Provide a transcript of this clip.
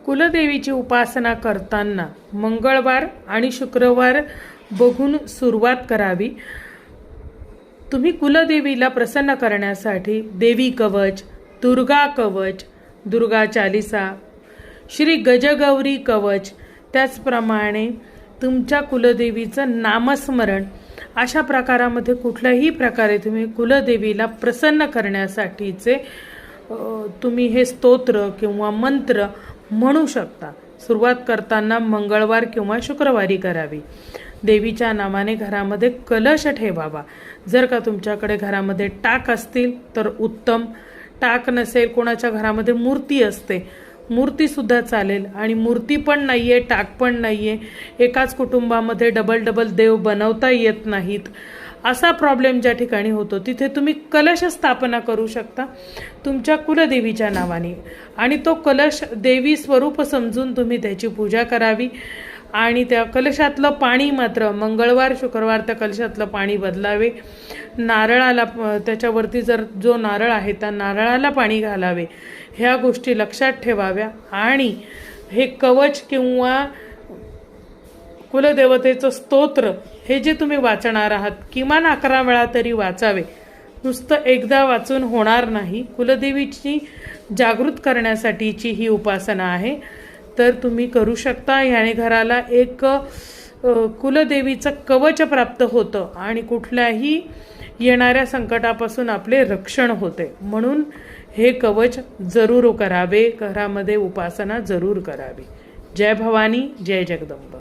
कुलदेवीची उपासना करताना मंगळवार आणि शुक्रवार बघून सुरुवात करावी। तुम्ही कुलदेवीला प्रसन्न करण्यासाठी देवी कवच, दुर्गा कवच, दुर्गा चालीसा, श्री गजगौरी कवच, त्याचप्रमाणे तुमच्या कुलदेवीचं नामस्मरण, अशा प्रकारामध्ये कुठल्याही प्रकारे तुम्ही कुलदेवीला प्रसन्न करण्यासाठीचे तुम्ही हे स्तोत्र किंवा मंत्र म्हणू शकता। सुरुवात करताना मंगळवार किंवा शुक्रवारी करावी। देवीच्या नावाने घरामध्ये कलश ठेवावा। जर का तुमच्याकडे घरामध्ये टाक असतील तर उत्तम, टाक नसेल, कोणाच्या घरामध्ये मूर्ती असते, मूर्ती सुद्धा चालेल, आणि मूर्ती पण नाहीये, टाक पण नाहीये, एकाच कुटुंबामध्ये डबल डबल देव बनवता येत नाहीत, असा प्रॉब्लेम ज्या ठिकाणी होतो तिथे तुम्ही कलश स्थापना करू शकता तुमच्या कुलदेवीच्या नावाने, आणि तो कलश देवी स्वरूप समजून तुम्ही त्याची पूजा करावी। आणि त्या कलशातलं पाणी मात्र मंगळवार शुक्रवार त्या कलशातलं पाणी बदलावे। नारळाला, त्याच्यावरती जर जो नारळ आहे त्या नारळाला पाणी घालावे। ह्या गोष्टी लक्षात ठेवाव्या। आणि हे कवच किंवा कुलदेवतेचं स्तोत्र हे जे तुम्ही वाचणार आहात किमान 11 वेळा तरी वाचावे। नुसतं एकदा वाचून होणार नाही। कुलदेवीची जागृत करण्यासाठीची ही उपासना आहे, तर तुम्ही करू शकता। याने घराला एक कुलदेवीचं कवच प्राप्त होतं आणि कुठल्याही येणाऱ्या संकटापासून आपले रक्षण होते। म्हणून हे कवच जरूर करावे, घरामध्ये उपासना जरूर करावी। जय भवानी, जय जगदंबा।